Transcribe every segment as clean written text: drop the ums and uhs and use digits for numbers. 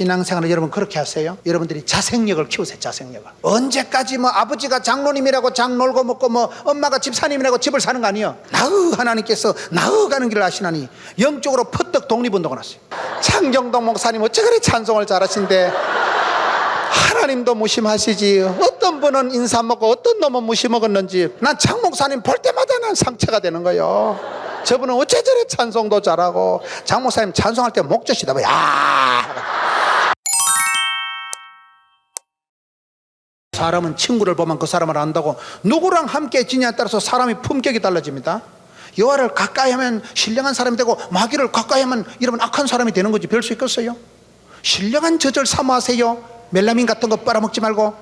신앙생활을 여러분 그렇게 하세요. 여러분들이 자생력을 키우세요. 자생력을. 언제까지 뭐 아버지가 장로님이라고 장 놀고 먹고 뭐 엄마가 집사님이라고 집을 사는 거 아니에요. 나의 하나님께서 나의 가는 길을 아시나니 영적으로 퍼뜩 독립운동을 하세요. 창경동 목사님 어째 그래 찬송을 잘하신데 하나님도 무심하시지. 어떤 분은 인사 먹고 어떤 놈은 무시 먹었는지 난 장 목사님 볼 때마다 난 상처가 되는 거예요. 저분은 어째 저래 찬송도 잘하고 장 목사님 찬송할 때 목젖이다 봐. 야, 사람은 친구를 보면 그 사람을 안다고 누구랑 함께 지냐에 따라서 사람이 품격이 달라집니다. 여호와를 가까이 하면 신령한 사람이 되고 마귀를 가까이 하면 여러분 악한 사람이 되는 거지. 별 수 있겠어요? 신령한 젖을 사모하세요. 멜라민 같은 거 빨아먹지 말고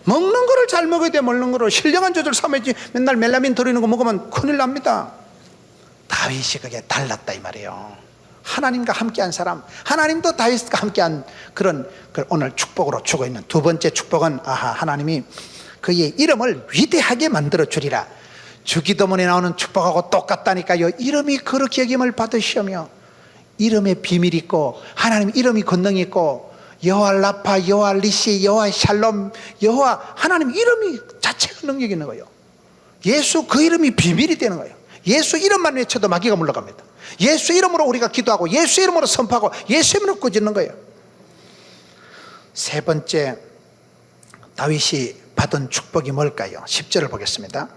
먹는 거를 잘 먹어야 돼. 먹는 거를 신령한 젖을 사모하지 맨날 멜라민 들어있는 거 먹으면 큰일 납니다. 다윗이 그게 달랐다 이 말이에요. 하나님과 함께한 사람, 하나님도 다윗과 함께한 그런 오늘 축복으로 주고 있는 두 번째 축복은 하나님이 그의 이름을 위대하게 만들어 주리라. 주기도문에 나오는 축복하고 똑같다니까요. 이름이 그렇게 여김을 받으시며 이름에 비밀이 있고 하나님 이름이 권능이 있고 여호와 라파, 여호와 리시, 여호와 샬롬, 여호와 하나님 이름이 자체가 능력이 있는 거예요. 예수 그 이름이 비밀이 되는 거예요. 예수 이름만 외쳐도 마귀가 물러갑니다. 예수 이름으로 우리가 기도하고 예수 이름으로 선포하고 예수 이름으로 꾸짖는 거예요. 세 번째 다윗이 받은 축복이 뭘까요? 10절을 보겠습니다.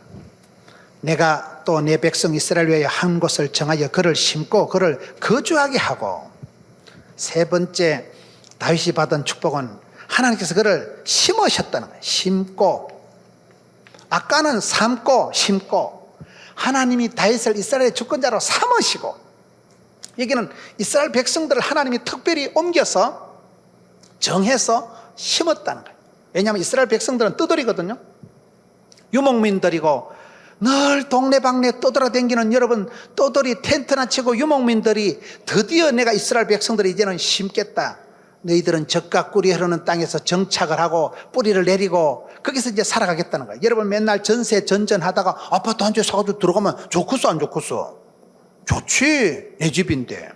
내가 또 내 백성 이스라엘 위하여 한 곳을 정하여 그를 심고 그를 거주하게 하고. 세 번째 다윗이 받은 축복은 하나님께서 그를 심으셨다는 거예요. 심고. 아까는 삼고 심고. 하나님이 다윗을 이스라엘의 주권자로 삼으시고, 여기는 이스라엘 백성들을 하나님이 특별히 옮겨서 정해서 심었다는 거예요. 왜냐하면 이스라엘 백성들은 떠돌이거든요. 유목민들이고 늘 동네방네 떠돌아다니는 여러분 떠돌이 텐트나 치고 유목민들이 드디어 내가 이스라엘 백성들이 이제는 심겠다. 너희들은 젖과 꿀이 흐르는 땅에서 정착을 하고 뿌리를 내리고 거기서 이제 살아가겠다는 거예요. 여러분 맨날 전세 전전하다가 아파트 한 채 사가지고 들어가면 좋겠어 안 좋겠어? 좋지. 내 집인데.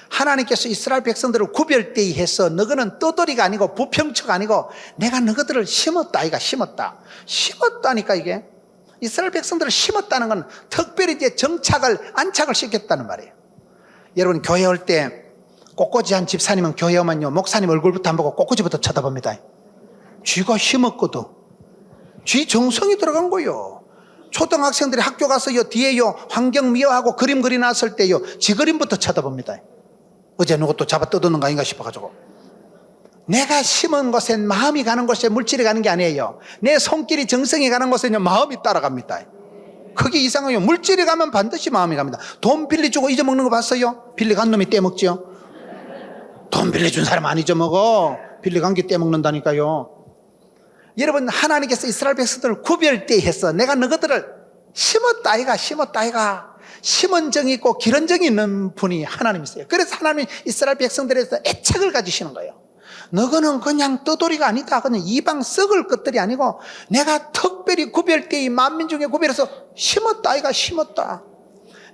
하나님께서 이스라엘 백성들을 구별되이 해서 너희는 떠돌이가 아니고 부평처가 아니고 내가 너희들을 심었다. 아이가 심었다. 심었다니까. 이게 이스라엘 백성들을 심었다는 건 특별히 이제 안착을 시켰다는 말이에요. 여러분 교회 올 때 꽃꽂이한 집사님은 교회 오면요 목사님 얼굴부터 안 보고 꽃꽂이부터 쳐다봅니다. 쥐가 심었거든. 쥐 정성이 들어간 거요. 초등학생들이 학교 가서요 뒤에요 환경 미화하고 그림 그려놨을 때요 지 그림부터 쳐다봅니다. 어제 누구 또 잡아 뜯어놓은 거 아닌가 싶어가지고. 내가 심은 곳엔 마음이 가는 곳에 물질이 가는 게 아니에요. 내 손길이 정성이 가는 곳에는 마음이 따라갑니다. 그게 이상해요. 물질이 가면 반드시 마음이 갑니다. 돈 빌려주고 잊어먹는 거 봤어요? 빌려간 놈이 떼먹죠. 돈 빌려준 사람 안 잊어먹어. 빌려간 게 떼먹는다니까요. 여러분 하나님께서 이스라엘 백성들을 구별되해서 내가 너희들을 심었다 아이가 심었다 아이가 심은 정이 있고 기른 정이 있는 분이 하나님이세요. 그래서 하나님이 이스라엘 백성들에서 애착을 가지시는 거예요. 너희는 그냥 떠돌이가 아니다. 그냥 이방 썩을 것들이 아니고 내가 특별히 구별되이 만민 중에 구별해서 심었다 아이가 심었다.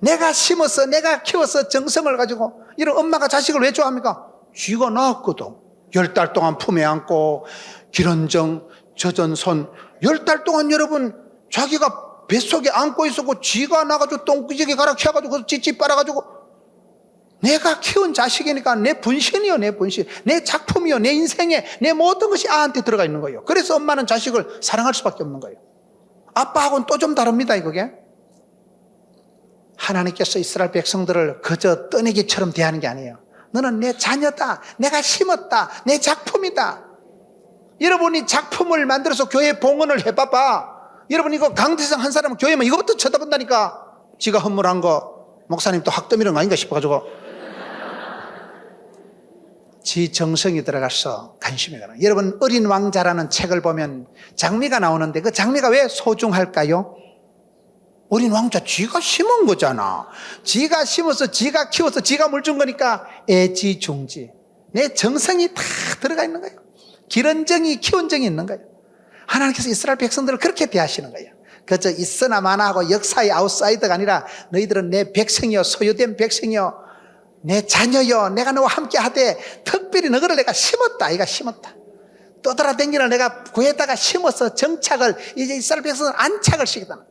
내가 심어서 내가 키워서 정성을 가지고. 이런 엄마가 자식을 왜 좋아합니까? 쥐가 낳았거든. 10달 동안 품에 안고 기른정 젖은 손 10달 동안 여러분 자기가 뱃속에 안고 있었고 쥐가 나가지고 똥구멍에 가라 키워가지고 찌찌 빨아가지고. 내가 키운 자식이니까 내 분신이요, 내 분신. 내 작품이요, 내 인생에 내 모든 것이 아한테 들어가 있는 거예요. 그래서 엄마는 자식을 사랑할 수밖에 없는 거예요. 아빠하고는 또 좀 다릅니다, 이게. 하나님께서 이스라엘 백성들을 그저 떠내기처럼 대하는 게 아니에요. 너는 내 자녀다. 내가 심었다. 내 작품이다. 여러분이 작품을 만들어서 교회 봉헌을 해봐봐. 여러분 이거 강대상 한 사람은 교회만 이거부터 쳐다본다니까. 지가 헌물한 거 목사님 또 학덤 이런 거 아닌가 싶어가지고. 지 정성이 들어가서 관심이 가는. 여러분 어린 왕자라는 책을 보면 장미가 나오는데 그 장미가 왜 소중할까요? 어린 왕자 지가 심은 거잖아. 지가 심어서 지가 키워서 지가 물 준 거니까 애지중지. 내 정성이 다 들어가 있는 거예요. 기른 정이 키운 정이 있는 거예요. 하나님께서 이스라엘 백성들을 그렇게 대하시는 거예요. 그저 있으나 마나하고 역사의 아웃사이더가 아니라 너희들은 내 백성이요 소유된 백성이요 내 자녀여 내가 너와 함께 하되 특별히 너를 내가 심었다. 이가 심었다. 떠돌아다니는 내가 구에다가 심어서 정착을 이제 이스라엘 백성은 안착을 시키다.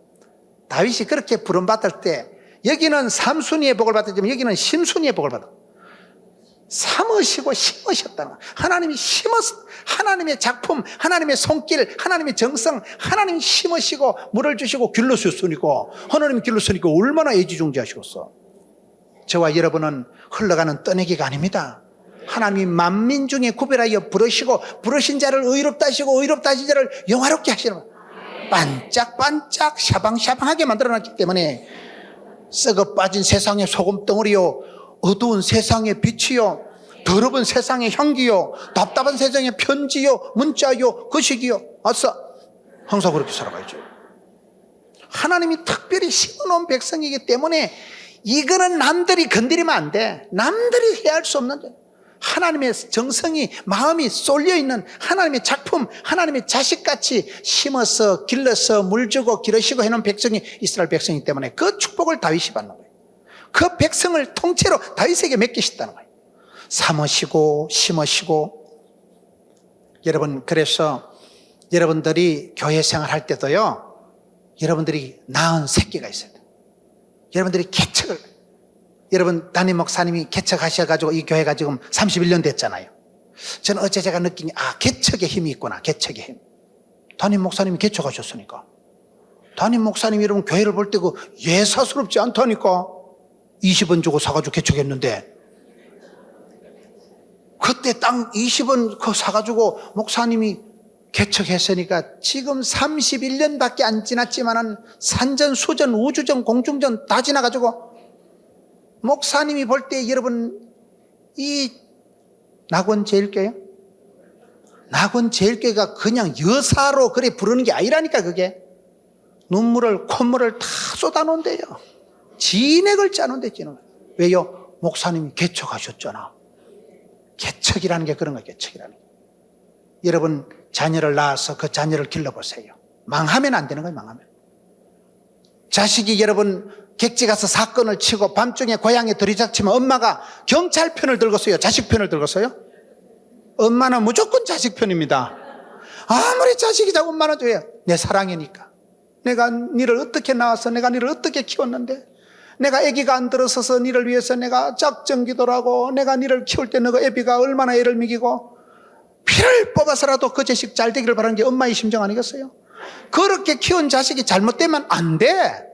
다윗이 그렇게 부름받을 때 여기는 삼순위의 복을 받았지만 여기는 심순위의 복을 받아. 삼으시고 심으셨다는 거야. 하나님이 심었어. 하나님의 작품, 하나님의 손길, 하나님의 정성, 하나님이 심으시고 물을 주시고 길러주셨으니까 하나님이 길러주니까 얼마나 애지중지하시겠어. 저와 여러분은 흘러가는 떠내기가 아닙니다. 하나님이 만민 중에 구별하여 부르시고 부르신 자를 의롭다 하시고 의롭다 하신 자를 영화롭게 하시는 거예요. 반짝반짝 샤방샤방하게 만들어놨기 때문에 썩어 빠진 세상의 소금덩어리요, 어두운 세상의 빛이요, 더러운 세상의 향기요, 답답한 세상의 편지요, 문자요, 거식이요. 아싸, 항상 그렇게 살아가야죠. 하나님이 특별히 심어놓은 백성이기 때문에 이거는 남들이 건드리면 안 돼. 남들이 해야 할 수 없는 데 하나님의 정성이, 마음이 쏠려있는 하나님의 작품, 하나님의 자식같이 심어서 길러서 물주고 기르시고 해놓은 백성이 이스라엘 백성이기 때문에 그 축복을 다윗이 받는 거예요. 그 백성을 통째로 다윗에게 맡기셨다는 거예요. 삼으시고 심으시고. 여러분, 그래서 여러분들이 교회 생활할 때도요, 여러분들이 낳은 새끼가 있어야 돼요. 여러분들이 개척을, 여러분 담임 목사님이 개척하셔가지고 이 교회가 지금 31년 됐잖아요. 저는 어제 제가 느낀 게, 개척의 힘이 있구나. 개척의 힘. 담임 목사님이 개척하셨으니까. 담임 목사님이 여러분 교회를 볼 때 그 예사스럽지 않다니까. 20원 주고 사가지고 개척했는데, 그때 땅 20원 그 사가지고 목사님이 개척했으니까 지금 31년밖에 안 지났지만은 산전, 수전, 우주전, 공중전 다 지나가지고 목사님이 볼 때 여러분 이 낙원제일교회요? 낙원제일교회가 그냥 여사로 그래 부르는 게 아니라니까. 그게 눈물을 콧물을 다 쏟아놓은대요. 진액을 짜놓은데 찌는 거예요. 왜요? 목사님이 개척하셨잖아. 개척이라는 게 그런 거예요. 개척이라는 게. 여러분 자녀를 낳아서 그 자녀를 길러보세요. 망하면 안 되는 거예요. 망하면. 자식이 여러분 객지 가서 사건을 치고 밤중에 고향에 들이닥치면 엄마가 경찰 편을 들고서요, 자식 편을 들고서요? 엄마는 무조건 자식 편입니다. 아무리 자식이 자꾸 엄마는 줘요. 내 사랑이니까. 내가 니를 어떻게 낳아서 내가 니를 어떻게 키웠는데, 내가 아기가 안 들어서서 니를 위해서 내가 작정기도를 하고 내가 니를 키울 때 너가 애비가 얼마나 애를 먹이고 피를 뽑아서라도 그 자식 잘 되기를 바라는 게 엄마의 심정 아니겠어요? 그렇게 키운 자식이 잘못되면 안 돼.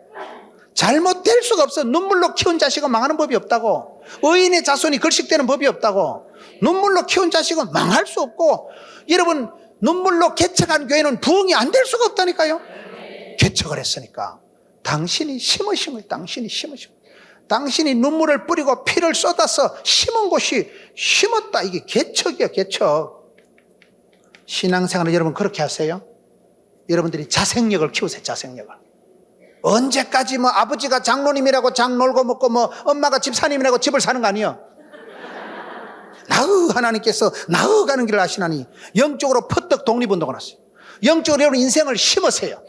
잘못될 수가 없어. 눈물로 키운 자식은 망하는 법이 없다고. 의인의 자손이 걸식되는 법이 없다고. 눈물로 키운 자식은 망할 수 없고, 여러분 눈물로 개척한 교회는 부흥이 안 될 수가 없다니까요. 개척을 했으니까. 당신이 심으신 거예요. 당신이 심으신 거예요. 당신이 눈물을 뿌리고 피를 쏟아서 심은 곳이 심었다. 이게 개척이야, 개척. 신앙생활을 여러분 그렇게 하세요. 여러분들이 자생력을 키우세요. 자생력을. 언제까지 뭐 아버지가 장로님이라고 장 놀고 먹고 뭐 엄마가 집사님이라고 집을 사는 거 아니에요. 나의 하나님께서 나의 가는 길을 아시나니 영적으로 퍼뜩 독립운동을 하세요. 영적으로 여러분 인생을 심으세요.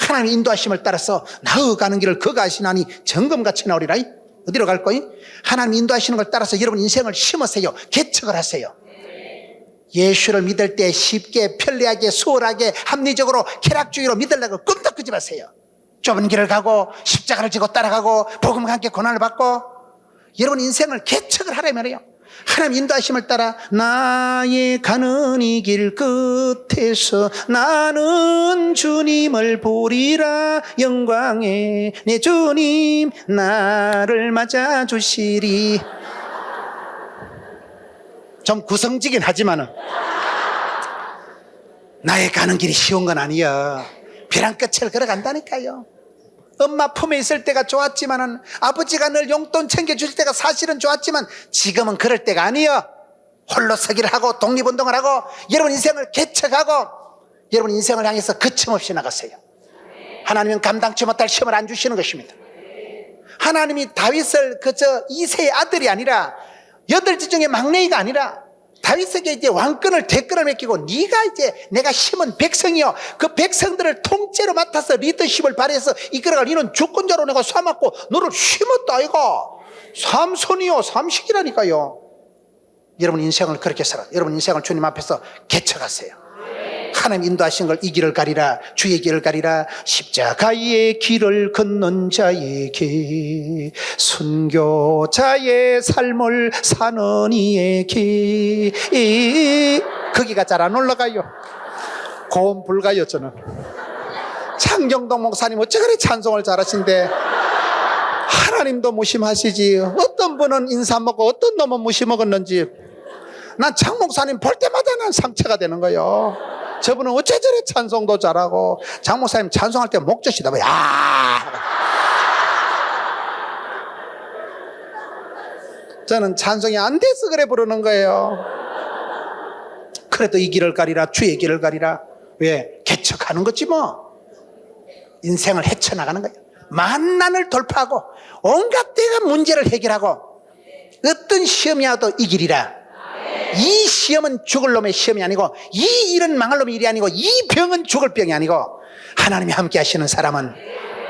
하나님의 인도하심을 따라서 나의 가는 길을 그가 아시나니 정금같이 나오리라. 어디로 갈 거니? 하나님 인도하시는 걸 따라서 여러분 인생을 심으세요. 개척을 하세요. 예수를 믿을 때 쉽게 편리하게 수월하게 합리적으로 쾌락주의로 믿으려고 꿈도 꾸지 마세요. 좁은 길을 가고 십자가를 지고 따라가고 복음과 함께 고난을 받고 여러분 인생을 개척을 하려면 해요. 하나님 인도하심을 따라 나의 가는 이 길 끝에서 나는 주님을 보리라. 영광의 내 주님 나를 맞아주시리. 좀 구성지긴 하지만은 나의 가는 길이 쉬운 건 아니야. 벼랑 끝을 걸어간다니까요. 엄마 품에 있을 때가 좋았지만은 아버지가 늘 용돈 챙겨줄 때가 사실은 좋았지만 지금은 그럴 때가 아니에요. 홀로 서기를 하고 독립운동을 하고 여러분 인생을 개척하고 여러분 인생을 향해서 거침없이 나가세요. 하나님은 감당치 못할 시험을 안 주시는 것입니다. 하나님이 다윗을 그저 이세의 아들이 아니라 여덟째 중에 막내가 아니라 다윗에게 이제 왕권을 대권을 맡기고 네가 이제 내가 심은 백성이요 그 백성들을 통째로 맡아서 리더십을 발휘해서 이끌어갈 이런 주권자로 내가 삼았고 너를 심었다 이거. 삼손이요, 삼식이라니까요. 여러분 인생을 그렇게 살아. 여러분 인생을 주님 앞에서 개척하세요. 하나님 인도하신 걸 이 길을 가리라, 주의 길을 가리라. 십자가의 길을 걷는 자에게, 순교자의 삶을 사는 이에게. 거기가 잘 안 올라가요. 고음 불가요. 저는 창경동 목사님 어째 그래 찬송을 잘하신데 하나님도 무심하시지. 어떤 분은 인사 먹고 어떤 놈은 무시 먹었는지. 난 장 목사님 볼 때마다 난 상처가 되는 거예요. 저분은 어째 저래 찬송도 잘하고. 장 목사님 찬송할 때 목젖이다 봐. 저는 찬송이 안 돼서 그래 부르는 거예요. 그래도 이 길을 가리라, 주의 길을 가리라. 왜? 개척하는 거지 뭐. 인생을 헤쳐나가는 거예요. 만난을 돌파하고 온갖 때가 문제를 해결하고, 어떤 시험이 와도 이 길이라. 이 시험은 죽을 놈의 시험이 아니고, 이 일은 망할 놈의 일이 아니고, 이 병은 죽을 병이 아니고, 하나님이 함께 하시는 사람은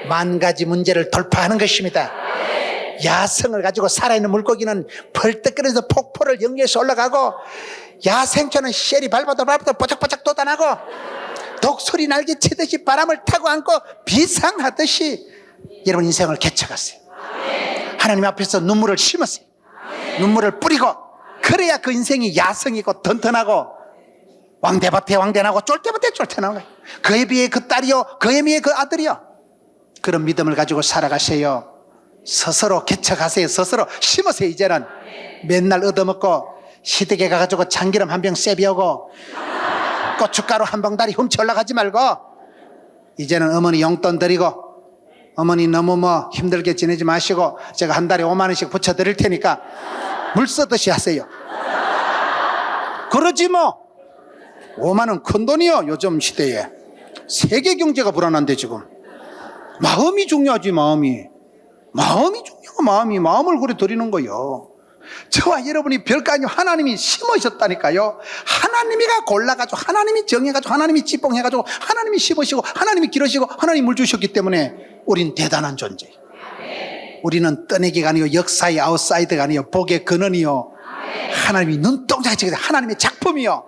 만 가지 문제를 돌파하는 것입니다. 야성을 가지고 살아있는 물고기는 벌떡거리면서 폭포를 영리해서 올라가고, 야생초는 쉘이 밟아도 뽀짝뽀짝 돋아나고, 독소리 날개 치듯이 바람을 타고 안고 비상하듯이 여러분 인생을 개척하세요. 하나님 앞에서 눈물을 심으세요. 눈물을 뿌리고, 그래야 그 인생이 야성이고 튼튼하고 왕대밭에 왕대나고 쫄대밭에 쫄대나는 거예요. 그에 비해 그 딸이요, 그에 비해 그 아들이요. 그런 믿음을 가지고 살아가세요. 스스로 개척하세요. 스스로 심으세요. 이제는 맨날 얻어먹고 시댁에 가가지고 참기름 한 병 세비하고 고춧가루 한 봉다리 훔쳐 올라가지 말고, 이제는 어머니 용돈 드리고, 어머니 너무 힘들게 지내지 마시고 제가 한 달에 5만 원씩 붙여 드릴 테니까 물 쓰듯이 하세요. 그러지 뭐. 5만 원 큰 돈이요. 요즘 시대에 세계 경제가 불안한데 지금 마음이 중요하지. 마음이 중요하고, 마음을 그래 드리는 거요. 저와 여러분이 별거 아니고 하나님이 심으셨다니까요. 하나님이가 골라가지고, 하나님이 정해가지고, 하나님이 지뽕해가지고, 하나님이 심으시고, 하나님이 기르시고, 하나님이 물 주셨기 때문에 우린 대단한 존재. 우리는 떠내기가 아니고 역사의 아웃사이드가 아니요 복의 근원이요, 하나님이 눈동자에 찍으신 하나님의 작품이요,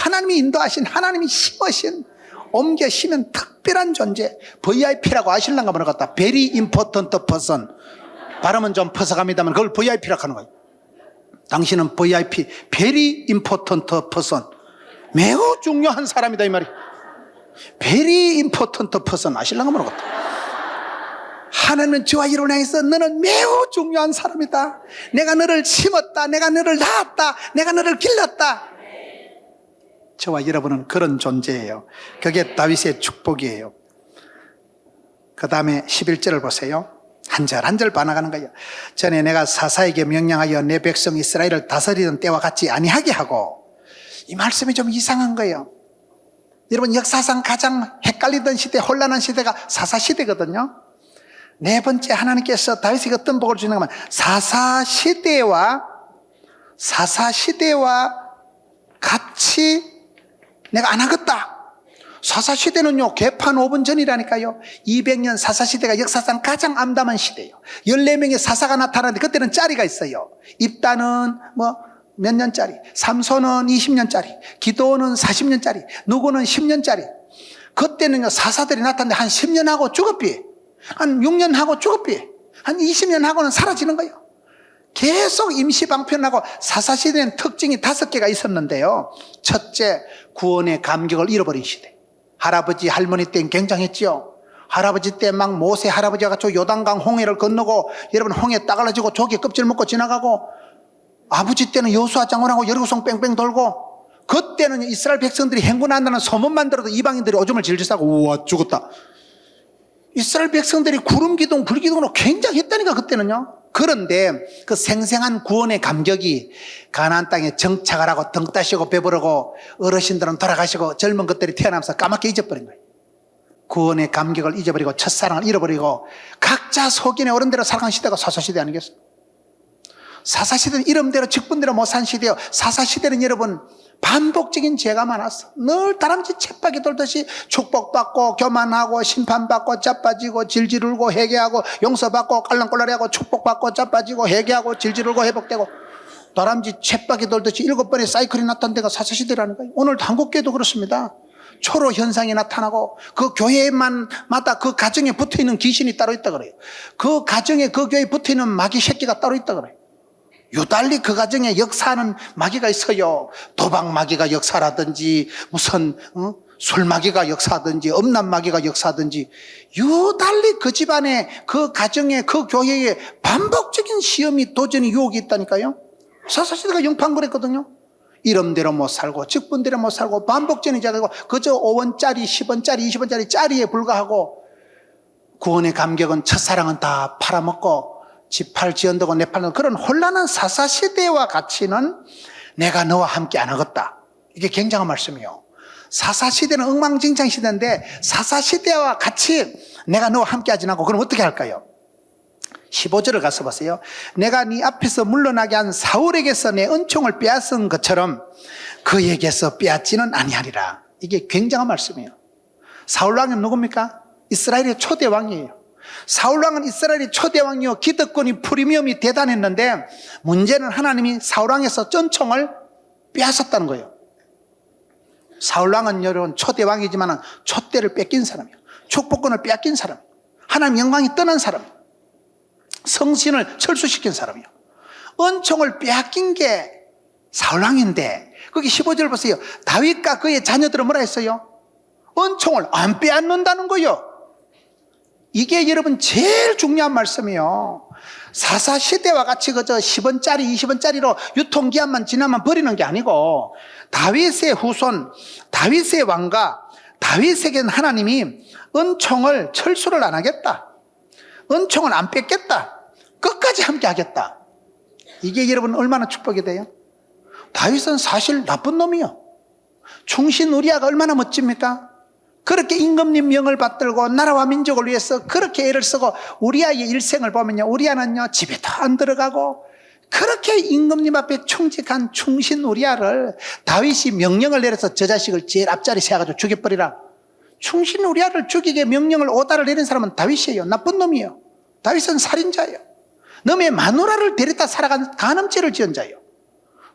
하나님이 인도하신, 하나님이 심으신, 옮겨 심은 특별한 존재. VIP라고 아실랑가 모르겠다. Very important person. 발음은 좀 퍼석합니다만 그걸 VIP라고 하는 거예요. 당신은 VIP, Very important person. 매우 중요한 사람이다 이 말이에요. Very important person. 아실랑가 모르겠다. 하나님은 저와 여러분을 향해서 너는 매우 중요한 사람이다. 내가 너를 심었다. 내가 너를 낳았다. 내가 너를 길렀다. 저와 여러분은 그런 존재예요. 그게 다윗의 축복이에요. 그 다음에 11절을 보세요. 한 절 한 절 반항하는 거예요. 전에 내가 사사에게 명령하여 내 백성 이스라엘을 다스리던 때와 같이 아니하게 하고. 이 말씀이 좀 이상한 거예요. 여러분 역사상 가장 헷갈리던 시대, 혼란한 시대가 사사 시대거든요. 네 번째 하나님께서 다윗에게 어떤 복을 주는가 하면 사사 시대와 같이 내가 안 하겠다. 사사시대는요 개판 5분 전이라니까요. 200년 사사시대가 역사상 가장 암담한 시대예요. 14명의 사사가 나타나는데 그때는 짜리가 있어요. 입다는 몇 년짜리, 삼손은 20년짜리, 기도는 40년짜리, 누구는 10년짜리. 그때는요 사사들이 나타나는데 한 10년 하고 죽었비, 한 6년 하고 죽었비, 한 20년 하고는 사라지는 거예요. 계속 임시방편하고. 사사시대는 특징이 5개가 있었는데요. 첫째, 구원의 감격을 잃어버린 시대. 할아버지 할머니 때는 굉장했죠. 할아버지 때 막 모세 할아버지가 가지고 요단강 홍해를 건너고, 여러분 홍해 따갈라지고 조개 껍질 먹고 지나가고, 아버지 때는 여호수아 장군하고 여리고성 뺑뺑 돌고, 그때는 이스라엘 백성들이 행군한다는 소문만 들어도 이방인들이 오줌을 질질 싸고 우와 죽었다. 이스라엘 백성들이 구름기둥 불기둥으로 굉장했다니까 그때는요. 그런데 그 생생한 구원의 감격이 가나안 땅에 정착을 하고 등 따시고 배부르고 어르신들은 돌아가시고 젊은 것들이 태어나면서 까맣게 잊어버린 거예요. 구원의 감격을 잊어버리고 첫사랑을 잃어버리고 각자 속인의 어른대로 살아간 시대가 사사시대 아니겠어요? 사사시대는 이름대로 직분대로 못 산 시대예요. 사사시대는 여러분 반복적인 죄가 많았어. 늘 다람쥐 쳇바퀴 돌듯이 축복받고 교만하고 심판받고 자빠지고 질질 울고 회개하고 용서받고 깔랑꼴랑하고 축복받고 자빠지고 회개하고 질질 울고 회복되고 다람쥐 쳇바퀴 돌듯이 7번의 사이클이 나타난 데가 사사시대라는 거예요. 오늘 한국교회도 그렇습니다. 초로 현상이 나타나고 그 교회만마다 그 가정에 붙어있는 귀신이 따로 있다 그래요. 그 가정에 그 교회에 붙어있는 마귀 새끼가 따로 있다 그래요. 유달리 그 가정에 역사하는 마귀가 있어요. 도박 마귀가 역사라든지 무슨 술 마귀가 역사하든지 음란 마귀가 역사하든지 유달리 그 집안에 그 가정에 그 교회에 반복적인 시험이 도전이 유혹이 있다니까요. 사사시대가 영판그랬거든요. 이름대로 못 살고 직분대로 못 살고 반복적인 자가 그저 5원짜리 10원짜리 20원짜리 짜리에 불과하고 구원의 감격은 첫사랑은 다 팔아먹고 지팔 지언다고 내팔는 그런 혼란한 사사시대와 같이는 내가 너와 함께 안 하겠다. 이게 굉장한 말씀이에요. 사사시대는 엉망진창 시대인데 사사시대와 같이 내가 너와 함께 하지 않고 그럼 어떻게 할까요? 15절을 가서 보세요. 내가 네 앞에서 물러나게 한 사울에게서 내 은총을 빼앗은 것처럼 그에게서 빼앗지는 아니하리라. 이게 굉장한 말씀이에요. 사울왕은 누굽니까? 이스라엘의 초대 왕이에요. 사울왕은 이스라엘의 초대 왕이요 기득권이 프리미엄이 대단했는데 문제는 하나님이 사울왕에서 전총을 빼앗았다는 거예요. 사울왕은 여러분 초대 왕이지만 촛대를 뺏긴 사람이에요. 축복권을 빼앗긴 사람이에요. 하나님 영광이 떠난 사람이에요. 성신을 철수시킨 사람이에요. 은총을 빼앗긴 게 사울왕인데 거기 15절 보세요. 다윗과 그의 자녀들은 뭐라 했어요? 은총을 안 빼앗는다는 거예요. 이게 여러분 제일 중요한 말씀이에요. 사사시대와 같이 그저 10원짜리 20원짜리로 유통기한만 지나면 버리는 게 아니고 다윗의 후손 다윗의 왕가 다윗에게는 하나님이 은총을 철수를 안 하겠다. 은총을 안 뺏겠다. 끝까지 함께 하겠다. 이게 여러분 얼마나 축복이 돼요? 다윗은 사실 나쁜 놈이요. 충신 우리아가 얼마나 멋집니까? 그렇게 임금님 명을 받들고 나라와 민족을 위해서 그렇게 애를 쓰고 우리아의 일생을 보면요, 우리아는요 집에도 안 들어가고 그렇게 임금님 앞에 충직한 충신 우리아를 다윗이 명령을 내려서 저 자식을 제일 앞자리 세워가지고 죽여버리라. 충신 우리아를 죽이게 명령을 오다를 내린 사람은 다윗이에요. 나쁜 놈이에요. 다윗은 살인자예요. 너의 마누라를 데려다 살아간 간음죄를 지은 자예요.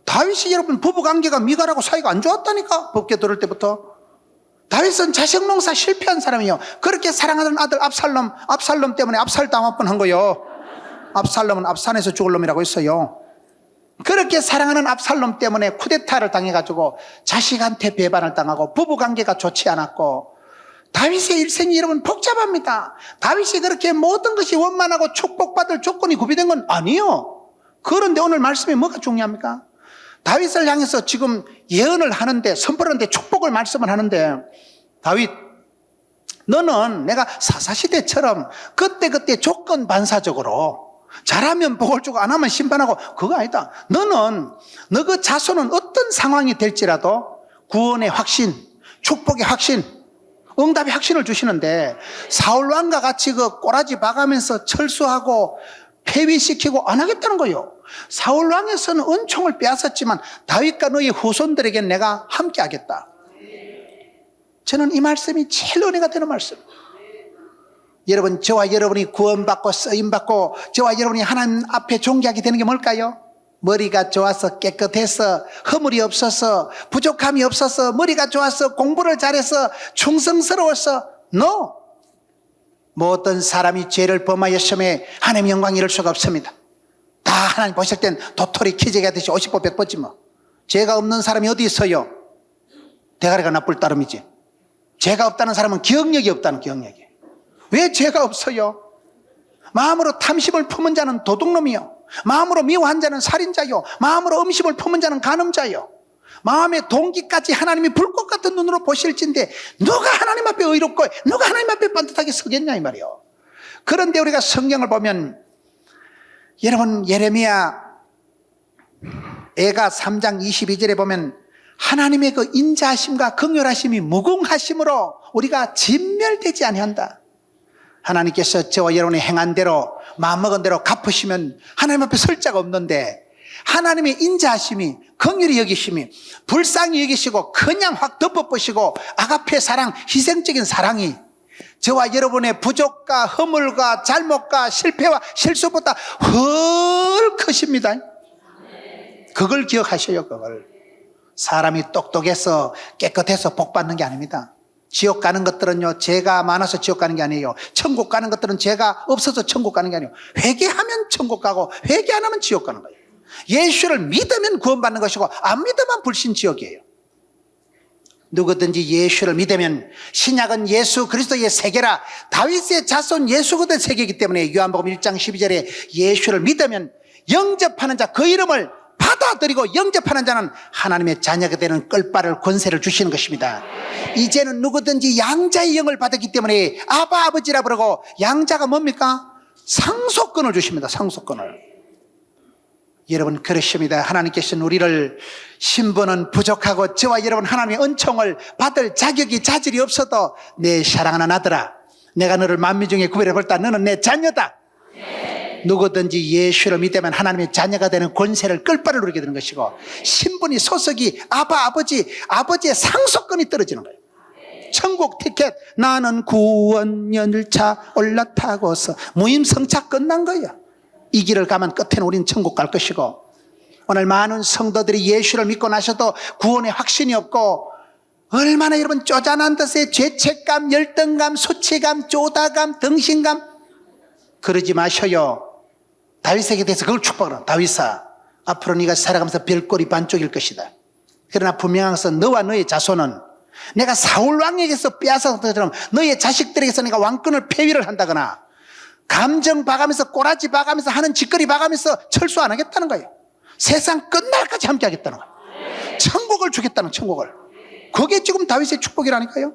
다윗이 여러분 부부관계가 미갈하고 사이가 안 좋았다니까. 법궤 들을 때부터. 다윗은 자식 농사 실패한 사람이에요. 그렇게 사랑하던 아들 압살롬 때문에 압살당할 뻔한 거예요. 압살롬은 압산에서 죽을 놈이라고 했어요. 그렇게 사랑하는 압살롬 때문에 쿠데타를 당해가지고 자식한테 배반을 당하고 부부관계가 좋지 않았고 다윗의 일생이 여러분 복잡합니다. 다윗이 그렇게 모든 것이 원만하고 축복받을 조건이 구비된 건 아니에요. 그런데 오늘 말씀이 뭐가 중요합니까? 다윗을 향해서 지금 예언을 하는데 선포하는데 축복을 말씀을 하는데 다윗 너는 내가 사사시대처럼 그때그때 조건 반사적으로 잘하면 복을 주고 안 하면 심판하고 그거 아니다. 너는 너 그 자손은 어떤 상황이 될지라도 구원의 확신, 축복의 확신, 응답의 확신을 주시는데 사울왕과 같이 그 꼬라지 박으면서 철수하고 폐위시키고 안 하겠다는 거예요. 사울왕에서는 은총을 빼앗았지만 다윗과 너의 후손들에게 내가 함께 하겠다. 저는 이 말씀이 제일 은혜가 되는 말씀. 여러분, 저와 여러분이 구원받고 쓰임받고 저와 여러분이 하나님 앞에 존귀하게 되는 게 뭘까요? 머리가 좋아서 깨끗해서 허물이 없어서 부족함이 없어서 머리가 좋아서 공부를 잘해서 충성스러워서 No. 모든 사람이 죄를 범하였음에 하나님 영광 이룰 수가 없습니다. 다 하나님 보실 땐 도토리 키재기 하듯이 50보 100보지 뭐. 죄가 없는 사람이 어디 있어요? 대가리가 나쁠 따름이지. 죄가 없다는 사람은 기억력이 없다는 기억력이. 왜 죄가 없어요? 마음으로 탐심을 품은 자는 도둑놈이요, 마음으로 미워한 자는 살인자요, 마음으로 음식을 품은 자는 간음자요. 마음의 동기까지 하나님이 불꽃 같은 눈으로 보실진데 누가 하나님 앞에 의롭고 누가 하나님 앞에 반듯하게 서겠냐 이 말이요. 그런데 우리가 성경을 보면 여러분 예레미야 애가 3장 22절에 보면 하나님의 그 인자하심과 긍휼하심이 무궁하심으로 우리가 진멸되지 아니한다. 하나님께서 저와 여러분이 행한 대로 마음먹은 대로 갚으시면 하나님 앞에 설 자가 없는데 하나님의 인자하심이, 긍휼히 여기심이, 불쌍히 여기시고 그냥 확 덮어버시고 아가페 사랑, 희생적인 사랑이 저와 여러분의 부족과 허물과 잘못과 실패와 실수보다 훨 크십니다. 그걸 기억하셔요. 그걸. 사람이 똑똑해서 깨끗해서 복 받는 게 아닙니다. 지옥 가는 것들은요, 죄가 많아서 지옥 가는 게 아니에요. 천국 가는 것들은 죄가 없어서 천국 가는 게 아니에요. 회개하면 천국 가고 회개 안 하면 지옥 가는 거예요. 예수를 믿으면 구원받는 것이고 안 믿으면 불신 지옥이에요. 누구든지 예수를 믿으면, 신약은 예수 그리스도의 세계라, 다윗의 자손 예수 그리스도의 세계이기 때문에 요한복음 1장 12절에 예수를 믿으면 영접하는 자, 그 이름을 받아들이고 영접하는 자는 하나님의 자녀가 되는 끌바를 권세를 주시는 것입니다. 이제는 누구든지 양자의 영을 받았기 때문에 아바 아버지라 부르고, 양자가 뭡니까? 상속권을 주십니다. 상속권을. 여러분, 그렇습니다. 하나님께서는 우리를, 신분은 부족하고 저와 여러분 하나님의 은총을 받을 자격이 자질이 없어도 내 사랑하는 아들아, 내가 너를 만민 중에 구별해 볼다. 너는 내 자녀다. 누구든지 예수를 믿으면 하나님의 자녀가 되는 권세를, 끌바를 누리게 되는 것이고, 신분이, 소속이 아바 아버지, 아버지의 상속권이 떨어지는 거예요. 천국 티켓, 나는 구원 열차 올라타고서 무임승차 끝난 거예요. 이 길을 가면 끝에는 우리는 천국 갈 것이고, 오늘 많은 성도들이 예수를 믿고 나셔도 구원의 확신이 없고, 얼마나 여러분 쪼잔한 듯이 죄책감, 열등감, 수치감, 쪼다감, 등신감, 그러지 마셔요. 다윗에게 대해서 그걸 축복하라. 다윗아, 앞으로 네가 살아가면서 별꼴이 반쪽일 것이다. 그러나 분명한 것은 너와 너의 자손은 내가 사울 왕에게서 빼앗은 것처럼 너의 자식들에게서 내가 왕권을 폐위를 한다거나, 감정 봐가면서, 꼬라지 봐가면서, 하는 짓거리 봐가면서 철수 안 하겠다는 거예요. 세상 끝날까지 함께 하겠다는 거예요. 천국을 주겠다는, 천국을. 그게 지금 다윗의 축복이라니까요.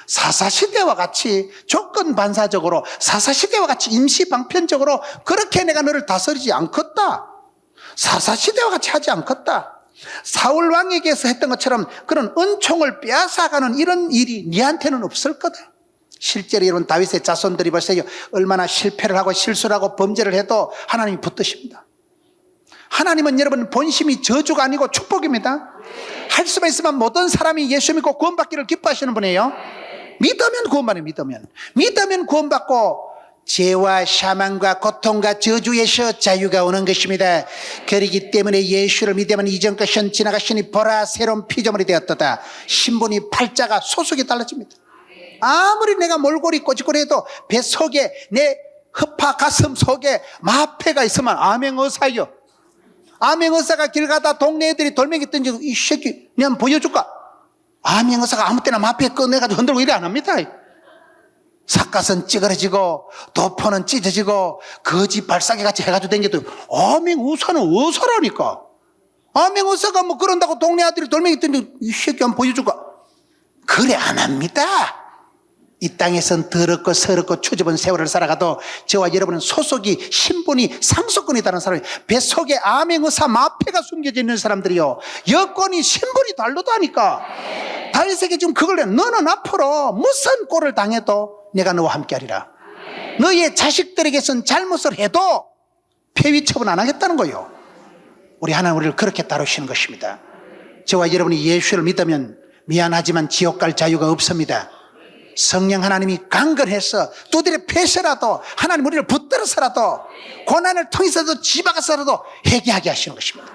사사시대와 같이 조건 반사적으로, 사사시대와 같이 임시방편적으로 그렇게 내가 너를 다스리지 않겠다. 사사시대와 같이 하지 않겠다. 사울 왕에게서 했던 것처럼 그런 은총을 빼앗아가는 이런 일이 네한테는 없을 거다. 실제로 여러분, 다윗의 자손들이 보세요. 얼마나 실패를 하고 실수를 하고 범죄를 해도 하나님이 붙드십니다. 하나님은 여러분 본심이 저주가 아니고 축복입니다. 할 수만 있으면 모든 사람이 예수 믿고 구원받기를 기뻐하시는 분이에요. 믿으면 구원받아요. 믿으면 구원받고 죄와 사망과 고통과 저주에서 자유가 오는 것입니다. 그렇기 때문에 예수를 믿으면 이전 것은 지나가시니 보라 새로운 피조물이 되었도다. 신분이, 팔자가, 소속이 달라집니다. 아무리 내가 몰골이 꼬집꼬리해도 뱃속에, 내 허파 가슴 속에 마패가 있으면 암행어사요. 암행어사가 길 가다 동네 애들이 돌멩이 던지고, 이 새끼 그냥 보여줄까? 암행어사가 아무 때나 마패 꺼내가지고 흔들고 이래 안 합니다. 삿갓은 찌그러지고 도포는 찢어지고 거지 발사기같이 해가지고 댕겨도 암행어사는 어사라니까. 암행어사가 뭐 그런다고 동네 아들이 돌멩이 던지고 이 새끼 한번 보여줄까? 그래 안 합니다. 이 땅에선 더럽고 서럽고 추접은 세월을 살아가도 저와 여러분은 소속이, 신분이, 상속권이 다른 사람이, 뱃속에 암행어사 마패가 숨겨져 있는 사람들이요, 여권이, 신분이 다르다니까. 다윗에게 지금 그걸 해. 너는 앞으로 무슨 꼴을 당해도 내가 너와 함께하리라. 너의 자식들에게선 잘못을 해도 폐위 처분 안 하겠다는 거예요. 우리 하나님 우리를 그렇게 다루시는 것입니다. 저와 여러분이 예수를 믿으면 미안하지만 지옥 갈 자유가 없습니다. 성령 하나님이 강건해서 두드려 패서라도, 하나님 우리를 붙들어서라도, 고난을 통해서도 집어가서라도 회개하게 하시는 것입니다.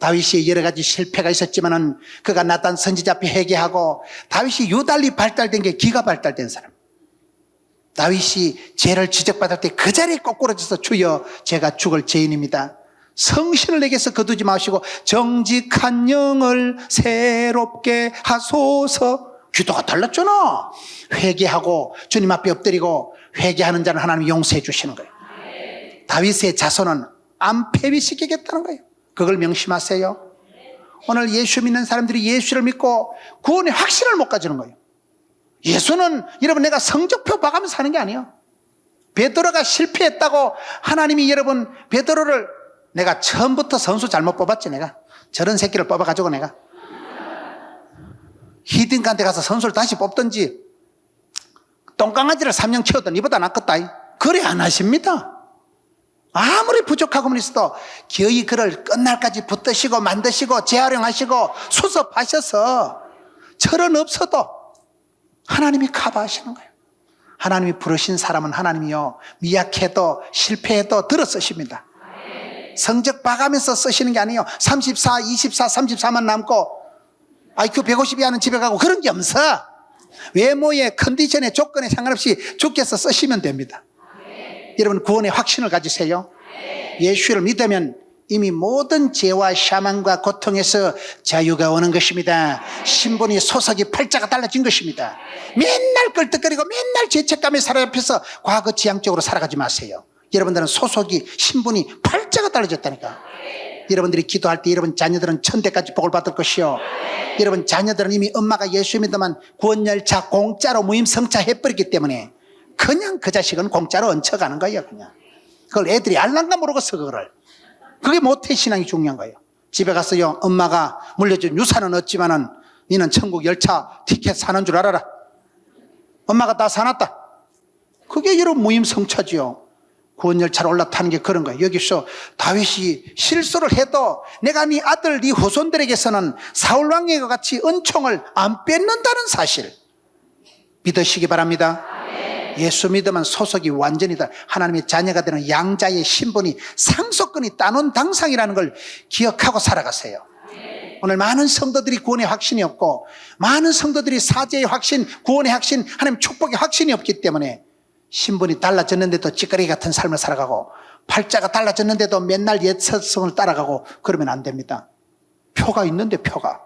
다윗이 여러 가지 실패가 있었지만은 그가 나단 선지자 앞에 회개하고, 다윗이 유달리 발달된 게 기가 발달된 사람. 다윗이 죄를 지적받을 때 그 자리에 꼬꾸라져서 주여 제가 죽을 죄인입니다. 성신을 내게서 거두지 마시고 정직한 영을 새롭게 하소서. 기도가 달랐잖아. 회개하고 주님 앞에 엎드리고 회개하는 자는 하나님이 용서해 주시는 거예요. 다윗의 자손은 안 폐위시키겠다는 거예요. 그걸 명심하세요. 오늘 예수 믿는 사람들이 예수를 믿고 구원의 확신을 못 가지는 거예요. 예수는 여러분 내가 성적표 봐가면서 사는 게 아니에요. 베드로가 실패했다고 하나님이 여러분 베드로를, 내가 처음부터 선수 잘못 뽑았지. 내가 저런 새끼를 뽑아가지고 내가 히딩크한테 가서 선수를 다시 뽑든지 똥강아지를 3년 키웠던 이보다 낫겠다. 그래 안 하십니다. 아무리 부족하고만 있어도 기어이 그를 끝날까지 붙드시고 만드시고 재활용하시고 수습하셔서 철은 없어도 하나님이 커버하시는 거예요. 하나님이 부르신 사람은 하나님이요, 미약해도 실패해도 들어 쓰십니다. 성적 봐가면서 쓰시는 게 아니에요. 34, 24, 34만 남고 IQ 150 이하는 집에 가고 그런 게 없어. 외모의 컨디션의 조건에 상관없이 주께서 쓰시면 됩니다. 여러분, 구원의 확신을 가지세요. 예수를 믿으면 이미 모든 죄와 샤망과 고통에서 자유가 오는 것입니다. 신분이 소속이 팔자가 달라진 것입니다. 맨날 끌떡거리고 맨날 죄책감에 사로잡혀서 과거 지향적으로 살아가지 마세요. 여러분들은 소속이, 신분이 팔자가 달라졌다니까. 여러분들이 기도할 때 여러분 자녀들은 천대까지 복을 받을 것이요, 여러분 자녀들은 이미 엄마가 예수 믿으면 구원열차 공짜로 무임승차 해버렸기 때문에 그냥 그 자식은 공짜로 얹혀가는 거예요. 그냥 그걸 애들이 알랑가 모르겠어. 그게 모태신앙이 중요한 거예요. 집에 가서요, 엄마가 물려준 유산은 없지만은 니는 천국 열차 티켓 사는 줄 알아라. 엄마가 다 사놨다. 그게 여러분 무임승차지요. 구원열차로 올라타는 게 그런 거예요. 여기서 다윗이 실수를 해도 내가 네 아들, 네 후손들에게서는 사울왕과 같이 은총을 안 뺏는다는 사실 믿으시기 바랍니다. 예수 믿으면 소속이 완전히 다 하나님의 자녀가 되는 양자의 신분이 상속권이 따놓은 당상이라는 걸 기억하고 살아가세요. 오늘 많은 성도들이 구원의 확신이 없고, 많은 성도들이 사죄의 확신, 구원의 확신, 하나님 축복의 확신이 없기 때문에 신분이 달라졌는데도 찌꺼기 같은 삶을 살아가고, 팔자가 달라졌는데도 맨날 옛 서성을 따라가고 그러면 안 됩니다. 표가 있는데, 표가.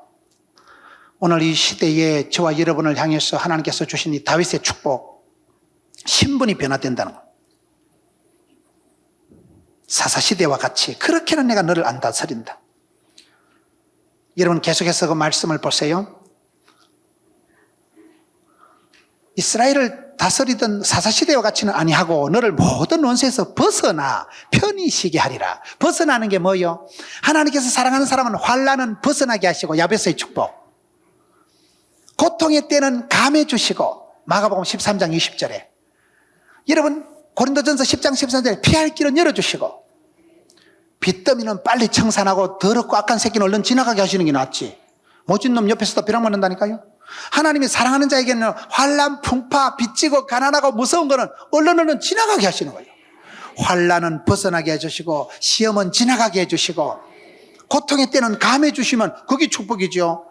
오늘 이 시대에 저와 여러분을 향해서 하나님께서 주신 이 다윗의 축복, 신분이 변화된다는 것. 사사시대와 같이 그렇게는 내가 너를 안 다스린다. 여러분 계속해서 그 말씀을 보세요. 이스라엘을 다스리던 사사시대와 같이는 아니하고 너를 모든 원수에서 벗어나 편히 쉬게 하리라. 벗어나는 게 뭐요? 하나님께서 사랑하는 사람은 환난은 벗어나게 하시고, 야베스의 축복, 고통의 때는 감해 주시고, 마가복음 13장 20절에 여러분 고린도전서 10장 13절에 피할 길은 열어주시고, 빚더미는 빨리 청산하고 더럽고 악한 새끼는 얼른 지나가게 하시는 게 낫지. 모진 놈 옆에서도 벼락 맞는다니까요. 하나님이 사랑하는 자에게는 환난, 풍파, 빚지고 가난하고 무서운 거는 얼른 지나가게 하시는 거예요. 환난은 벗어나게 해주시고, 시험은 지나가게 해주시고, 고통의 때는 감해 주시면 그게 축복이죠.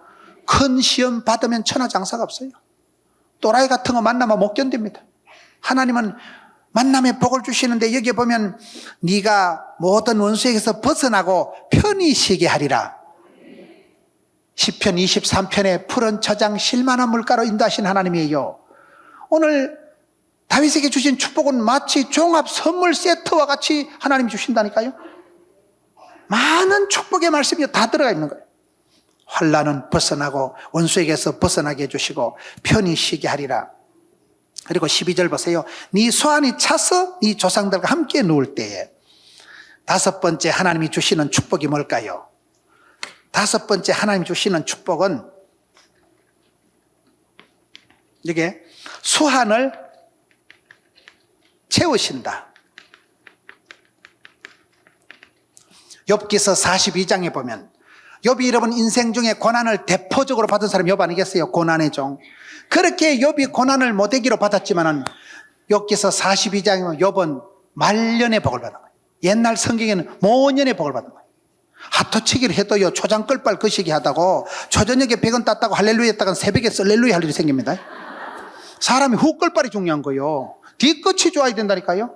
큰 시험 받으면 천하장사가 없어요. 또라이 같은 거 만나면 못 견딥니다. 하나님은 만남의 복을 주시는데 여기 보면 네가 모든 원수에게서 벗어나고 편히 쉬게 하리라. 시편 23편에 푸른 처장 실만한 물가로 인도하신 하나님이에요. 오늘 다윗에게 주신 축복은 마치 종합 선물 세트와 같이 하나님이 주신다니까요. 많은 축복의 말씀이 다 들어가 있는 거예요. 환난은 벗어나고 원수에게서 벗어나게 해주시고 편히 쉬게 하리라. 그리고 12절 보세요. 네 소환이 차서 네 조상들과 함께 누울 때에. 다섯 번째 하나님이 주시는 축복이 뭘까요? 다섯 번째 하나님이 주시는 축복은 이게 수한을 채우신다. 욥기서 42장에 보면 욥이 여러분 인생 중에 고난을 대표적으로 받은 사람이 욥 아니겠어요? 고난의 종. 그렇게 욥이 고난을 모대기로 받았지만은 욥기서 42장이면 욥은 말년의 복을 받은 거예요. 옛날 성경에는 모년의 복을 받은 거예요. 하토치기를 해도요, 초장 끌빨 거시기 하다고 초저녁에 100원 땄다고 할렐루야 했다가 새벽에 썰렐루야 할 일이 생깁니다. 사람이 후 끌빨이 중요한 거예요. 뒤끝이 좋아야 된다니까요.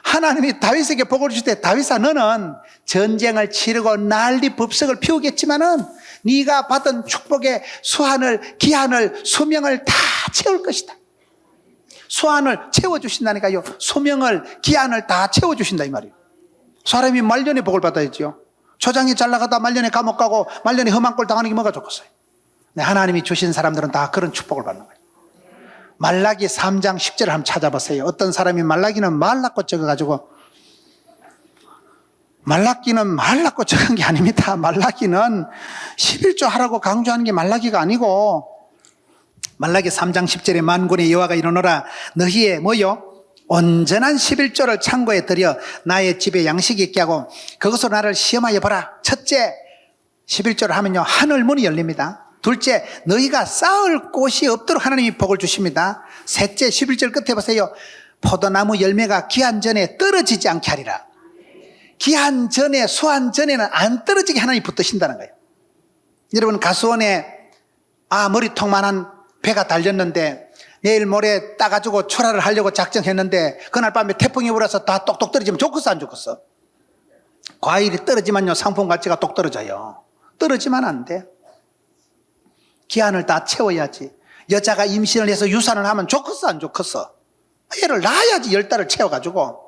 하나님이 다윗에게 복을 주실 때, 다윗아 너는 전쟁을 치르고 난리 법석을 피우겠지만은 네가 받은 축복의 수한을, 기한을, 수명을 다 채울 것이다. 수한을 채워주신다니까요. 수명을, 기한을 다 채워주신다 이 말이에요. 사람이 말년의 복을 받아야죠. 초장이 잘 나가다 말년에 감옥 가고 말년에 험한 꼴 당하는 게 뭐가 좋겠어요. 네, 하나님이 주신 사람들은 다 그런 축복을 받는 거예요. 말라기 3장 10절을 한번 찾아보세요. 어떤 사람이 말라기는 말랐고 적어가지고, 말라기는 말랐고 적은 게 아닙니다. 말라기는 11조 하라고 강조하는 게 말라기가 아니고, 말라기 3장 10절에 만군의 여호와가 이르노라 너희의 뭐요? 온전한 11조를 창고에 들여 나의 집에 양식이 있게 하고 그것으로 나를 시험하여 보라. 첫째, 11조를 하면요 하늘 문이 열립니다. 둘째, 너희가 쌓을 곳이 없도록 하나님이 복을 주십니다. 셋째, 11절 끝에 보세요. 포도나무 열매가 기한 전에 떨어지지 않게 하리라. 기한 전에, 수한 전에는 안 떨어지게 하나님이 붙드신다는 거예요. 여러분, 가수원에 머리통만한 배가 달렸는데 내일 모레 따가지고 출하를 하려고 작정했는데 그날 밤에 태풍이 불어서 다 똑똑 떨어지면 좋겠어 안 좋겠어? 과일이 떨어지면요 상품 가치가 똑 떨어져요. 떨어지면 안 돼. 기한을 다 채워야지. 여자가 임신을 해서 유산을 하면 좋겠어 안 좋겠어? 애를 낳아야지 10달을 채워가지고.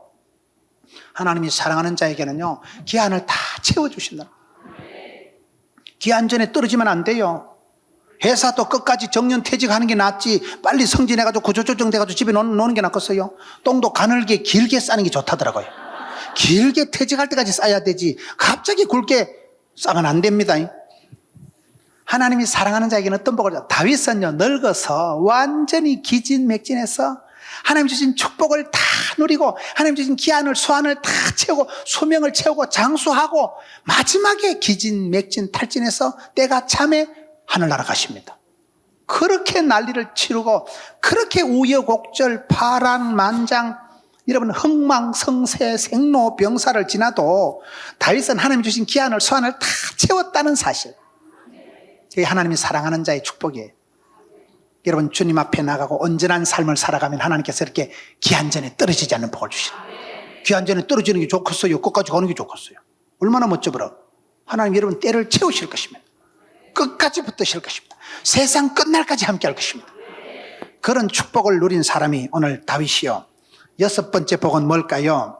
하나님이 사랑하는 자에게는요 기한을 다 채워주신다. 기한 전에 떨어지면 안 돼요. 회사도 끝까지 정년퇴직하는 게 낫지 빨리 승진해가지고 구조조정 돼가지고 집에 노는 게 낫겠어요? 똥도 가늘게 길게 싸는 게 좋다더라고요. 길게 퇴직할 때까지 싸야 되지 갑자기 굵게 싸면 안 됩니다. 하나님이 사랑하는 자에게는 어떤 복을 줘? 다윗은요 늙어서 완전히 기진맥진해서 하나님 주신 축복을 다 누리고 하나님 주신 기한을 수한을 다 채우고 수명을 채우고 장수하고 마지막에 기진맥진 탈진해서 때가 참에 하늘나라 가십니다. 그렇게 난리를 치르고 그렇게 우여곡절 파란만장 여러분 흥망성쇠 생로병사를 지나도 다윗은 하나님 주신 기한을 수한을 다 채웠다는 사실. 그게 하나님이 사랑하는 자의 축복이에요. 여러분 주님 앞에 나가고 온전한 삶을 살아가면 하나님께서 이렇게 기한 전에 떨어지지 않는 복을 주시는 거예요. 기한 전에 떨어지는 게 좋겠어요? 끝까지 가는 게 좋겠어요? 얼마나 멋져버려. 하나님 여러분 때를 채우실 것입니다. 끝까지 붙으실 것입니다. 세상 끝날까지 함께 할 것입니다. 그런 축복을 누린 사람이 오늘 다윗이요. 6번째 복은 뭘까요?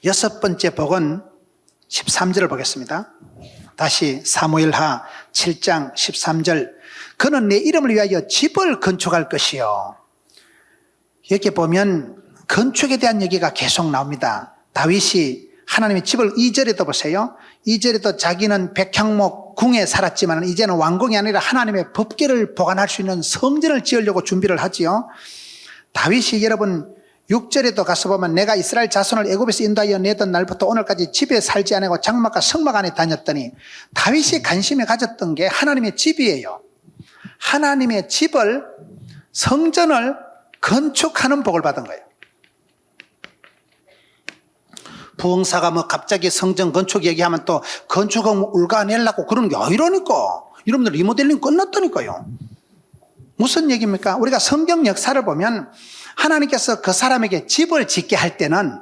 6번째 복은 13절을 보겠습니다. 다시 사무엘하 7장 13절. 그는 내 이름을 위하여 집을 건축할 것이요. 여기 보면 건축에 대한 얘기가 계속 나옵니다. 다윗이 하나님의 집을 2절에도 보세요. 2절에도 자기는 백향목 궁에 살았지만 이제는 왕궁이 아니라 하나님의 법궤를 보관할 수 있는 성전을 지으려고 준비를 하지요. 다윗이 여러분 6절에도 가서 보면 내가 이스라엘 자손을 애굽에서 인도하여 내던 날부터 오늘까지 집에 살지 않고 장막과 성막 안에 다녔더니 다윗이 관심에 가졌던 게 하나님의 집이에요. 하나님의 집을 성전을 건축하는 복을 받은 거예요. 부흥사가 갑자기 성전 건축 얘기하면 또 건축은 울가내려고 그러는 게 이러니까 여러분들 리모델링 끝났다니까요. 무슨 얘기입니까? 우리가 성경 역사를 보면 하나님께서 그 사람에게 집을 짓게 할 때는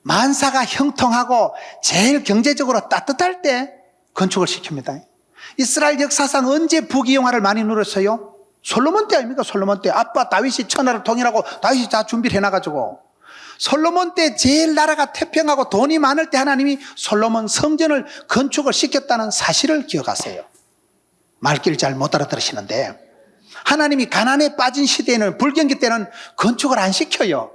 만사가 형통하고 제일 경제적으로 따뜻할 때 건축을 시킵니다. 이스라엘 역사상 언제 부귀영화를 많이 누렸어요? 솔로몬 때 아닙니까? 솔로몬 때 아빠 다윗이 천하를 통일하고 다윗이 다 준비를 해놔가지고 솔로몬 때 제일 나라가 태평하고 돈이 많을 때 하나님이 솔로몬 성전을 건축을 시켰다는 사실을 기억하세요. 말귀를 잘 못 알아들으시는데 하나님이 가난에 빠진 시대에는 불경기 때는 건축을 안 시켜요.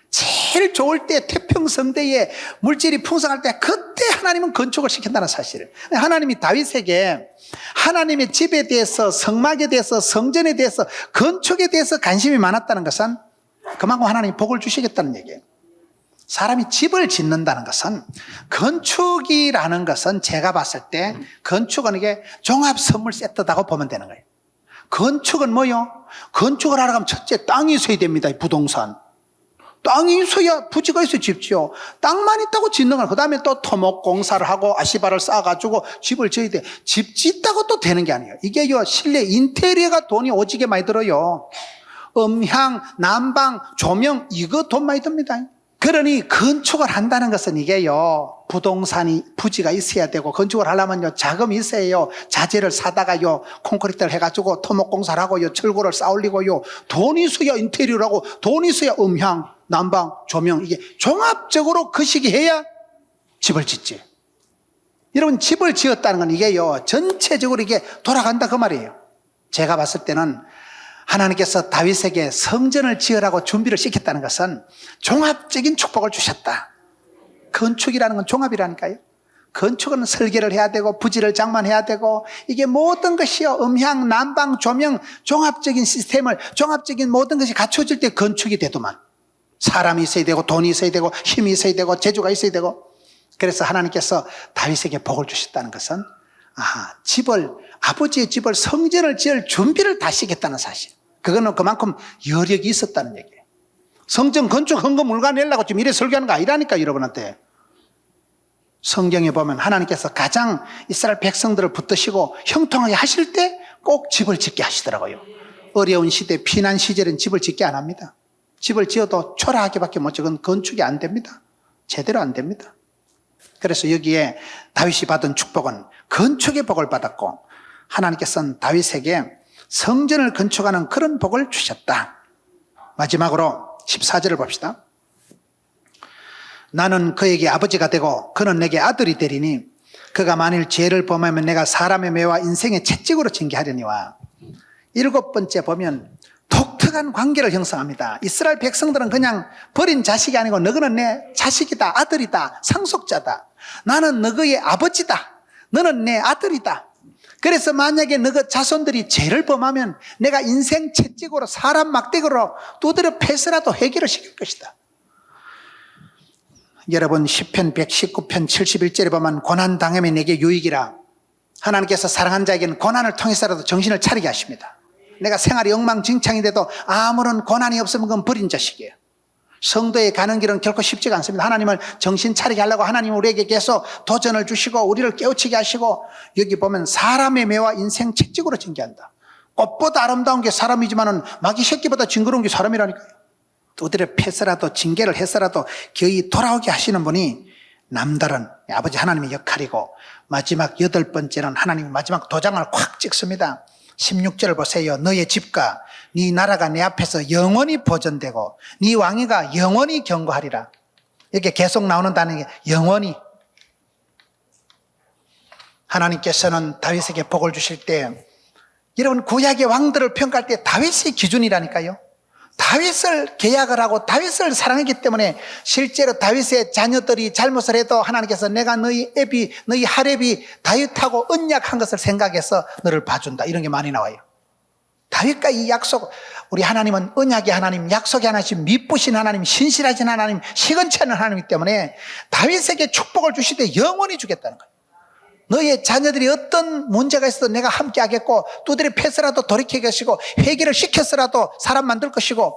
제일 좋을 때 태평성대에 물질이 풍성할 때 그때 하나님은 건축을 시킨다는 사실을. 하나님이 다윗에게 하나님의 집에 대해서 성막에 대해서 성전에 대해서 건축에 대해서 관심이 많았다는 것은 그만큼 하나님이 복을 주시겠다는 얘기예요. 사람이 집을 짓는다는 것은 건축이라는 것은 제가 봤을 때 건축은 이게 종합 선물 세트다고 보면 되는 거예요. 건축은 뭐요? 건축을 하러 가면 첫째 땅이 있어야 됩니다. 부동산. 땅이 있어야 부지가 있어야 짓지요. 땅만 있다고 짓는 거예요. 그 다음에 또 토목공사를 하고 아시바를 쌓아가지고 집을 지어야 돼. 집 짓다고 또 되는 게 아니에요. 이게요 실내 인테리어가 돈이 오지게 많이 들어요. 음향, 난방, 조명 이거 돈 많이 듭니다. 그러니 건축을 한다는 것은 이게요 부동산이 부지가 있어야 되고 건축을 하려면요 자금이 있어야요 자재를 사다가요 콘크리트를 해가지고 토목공사를 하고요 철골을 쌓으려고요 돈이 있어야 인테리어를 하고 돈이 있어야 음향, 난방, 조명 이게 종합적으로 그 시기 해야 집을 짓지. 여러분 집을 지었다는 건 이게요 전체적으로 이게 돌아간다 그 말이에요. 제가 봤을 때는 하나님께서 다윗에게 성전을 지으라고 준비를 시켰다는 것은 종합적인 축복을 주셨다. 건축이라는 건 종합이라니까요. 건축은 설계를 해야 되고 부지를 장만해야 되고 이게 모든 것이요 음향, 난방, 조명 종합적인 시스템을 종합적인 모든 것이 갖춰질 때 건축이 되더만. 사람이 있어야 되고 돈이 있어야 되고 힘이 있어야 되고 재주가 있어야 되고. 그래서 하나님께서 다윗에게 복을 주셨다는 것은 아버지의 집을 성전을 지을 준비를 다 시켰다는 사실. 그거는 그만큼 여력이 있었다는 얘기예요. 성전 건축 헌금 물가 내려고 지금 이래 설교하는 거 아니라니까 여러분한테. 성경에 보면 하나님께서 가장 이스라엘 백성들을 붙드시고 형통하게 하실 때 꼭 집을 짓게 하시더라고요. 어려운 시대, 피난 시절엔 집을 짓게 안 합니다. 집을 지어도 초라하게밖에 못 지어. 건축이 안 됩니다. 제대로 안 됩니다. 그래서 여기에 다윗이 받은 축복은 건축의 복을 받았고, 하나님께서는 다윗에게 성전을 건축하는 그런 복을 주셨다. 마지막으로 14절을 봅시다. 나는 그에게 아버지가 되고 그는 내게 아들이 되리니 그가 만일 죄를 범하면 내가 사람의 매와 인생의 채찍으로 징계하려니와. 7번째 보면 독특한 관계를 형성합니다. 이스라엘 백성들은 그냥 버린 자식이 아니고 너는 내 자식이다, 아들이다, 상속자다. 나는 너의 아버지다. 너는 내 아들이다. 그래서 만약에 너의 자손들이 죄를 범하면 내가 인생 채찍으로 사람 막대기로 두드려 패서라도 해결을 시킬 것이다. 여러분 시편 119편 71절에 보면 고난당하면 내게 유익이라. 하나님께서 사랑한 자에게는 고난을 통해서라도 정신을 차리게 하십니다. 내가 생활이 엉망진창이 돼도 아무런 고난이 없으면 그건 버린 자식이에요. 성도에 가는 길은 결코 쉽지가 않습니다. 하나님을 정신 차리게 하려고 하나님은 우리에게 계속 도전을 주시고 우리를 깨우치게 하시고, 여기 보면 사람의 매와 인생 채찍으로 징계한다. 꽃보다 아름다운 게 사람이지만은 마귀 새끼보다 징그러운 게 사람이라니까요. 두드려 패서라도 징계를 해서라도 거의 돌아오게 하시는 분이 남다른 아버지 하나님의 역할이고, 마지막 8번째는 하나님이 마지막 도장을 콱 찍습니다. 16절을 보세요. 너의 집과 네 나라가 내 앞에서 영원히 보존되고 네 왕위가 영원히 견고하리라. 이렇게 계속 나오는 단어가 영원히. 하나님께서는 다윗에게 복을 주실 때, 여러분 구약의 왕들을 평가할 때 다윗이 기준이라니까요. 다윗을 계약을 하고 다윗을 사랑했기 때문에 실제로 다윗의 자녀들이 잘못을 해도 하나님께서 내가 너희 하렙이 다윗하고 언약한 것을 생각해서 너를 봐준다, 이런 게 많이 나와요. 다윗과 이 약속, 우리 하나님은 언약의 하나님, 약속의 하나님, 미쁘신 하나님, 신실하신 하나님, 시건치 않은 하나님이기 때문에 다윗에게 축복을 주실 때 영원히 주겠다는 거예요. 너의 자녀들이 어떤 문제가 있어도 내가 함께 하겠고, 두드려 패서라도 돌이키게 하시고 회개를 시켜서라도 사람 만들 것이고,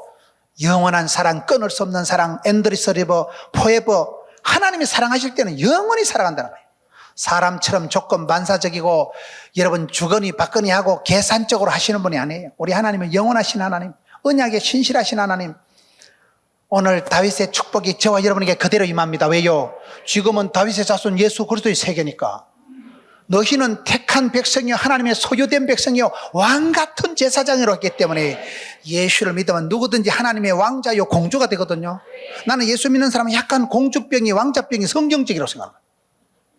영원한 사랑, 끊을 수 없는 사랑, 엔드리스 리버, 포에버, 하나님이 사랑하실 때는 영원히 사랑한다는 거예요. 사람처럼 조건 반사적이고 여러분 주거니 받거니 하고 계산적으로 하시는 분이 아니에요. 우리 하나님은 영원하신 하나님, 언약에 신실하신 하나님. 오늘 다윗의 축복이 저와 여러분에게 그대로 임합니다. 왜요? 지금은 다윗의 자손 예수 그리스도의 세계니까. 너희는 택한 백성이요 하나님의 소유된 백성이요 왕같은 제사장이라고 했기 때문에 예수를 믿으면 누구든지 하나님의 왕자요 공주가 되거든요. 나는 예수 믿는 사람은 약간 공주병이 왕자병이 성경적이라고 생각합니다.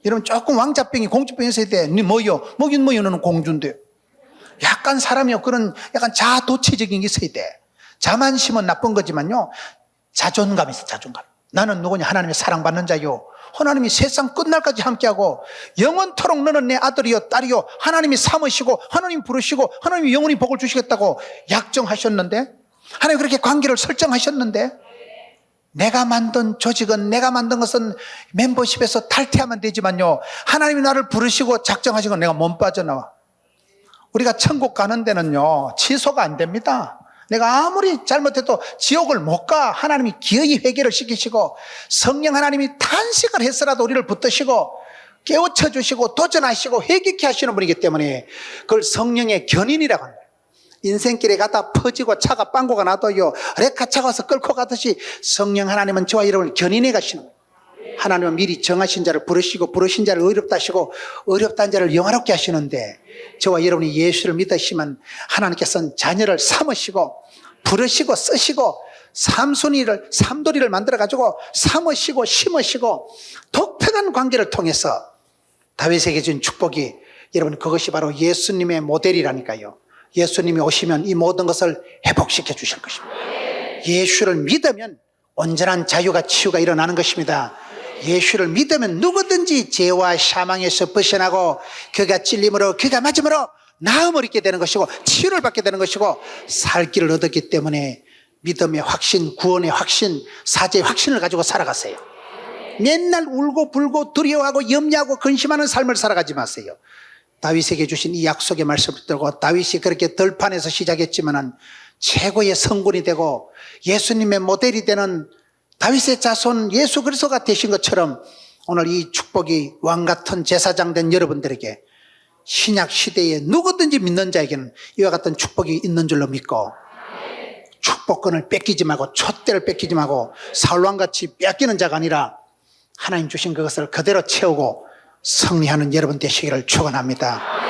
여러분 조금 왕자병이 공주병이 있어야 돼. 니 뭐요? 뭐긴 뭐요? 너는 공주인데. 약간 사람이요 그런 약간 자도취적인 게 있어야 돼. 자만심은 나쁜 거지만요 자존감이 있어. 자존감. 나는 누구냐? 하나님의 사랑받는 자요, 하나님이 세상 끝날까지 함께하고 영원토록 너는 내 아들이요 딸이요 하나님이 삼으시고 하나님이 부르시고 하나님이 영원히 복을 주시겠다고 약정하셨는데, 하나님 그렇게 관계를 설정하셨는데, 내가 만든 조직은, 내가 만든 것은 멤버십에서 탈퇴하면 되지만요 하나님이 나를 부르시고 작정하신 건 내가 못 빠져나와. 우리가 천국 가는 데는요 취소가 안 됩니다. 내가 아무리 잘못해도 지옥을 못 가. 하나님이 기어이 회개를 시키시고 성령 하나님이 탄식을 해서라도 우리를 붙드시고 깨우쳐 주시고 도전하시고 회개케 하시는 분이기 때문에 그걸 성령의 견인이라고 합니다. 인생길에 가다 퍼지고 차가 빵고가 나도요 레카 차가서 끌고 가듯이 성령 하나님은 저와 여러분을 견인해 가시는 거예요. 하나님은 미리 정하신 자를 부르시고 부르신 자를 어렵다 하시고 어렵다는 자를 영화롭게 하시는데, 저와 여러분이 예수를 믿으시면 하나님께서는 자녀를 삼으시고 부르시고 쓰시고 삼도리를 만들어 가지고 삼으시고 심으시고 독특한 관계를 통해서 다윗에게 준 축복이, 여러분 그것이 바로 예수님의 모델이라니까요. 예수님이 오시면 이 모든 것을 회복시켜 주실 것입니다. 예수를 믿으면 온전한 자유가 치유가 일어나는 것입니다. 예수를 믿으면 누구든지 죄와 사망에서 벗어나고 그가 찔림으로 그가 맞음으로 나음을 입게 되는 것이고 치유를 받게 되는 것이고 살 길을 얻었기 때문에 믿음의 확신, 구원의 확신, 사죄의 확신을 가지고 살아가세요. 맨날 울고 불고 두려워하고 염려하고 근심하는 삶을 살아가지 마세요. 다윗에게 주신 이 약속의 말씀을 들고 다윗이 그렇게 들판에서 시작했지만은 최고의 성군이 되고 예수님의 모델이 되는 다윗의 자손 예수 그리스도가 되신 것처럼 오늘 이 축복이 왕 같은 제사장 된 여러분들에게 신약 시대에 누구든지 믿는 자에게는 이와 같은 축복이 있는 줄로 믿고 축복권을 뺏기지 말고 촛대를 뺏기지 말고 사울왕같이 뺏기는 자가 아니라 하나님 주신 그것을 그대로 채우고 승리하는 여러분 되시기를 축원합니다.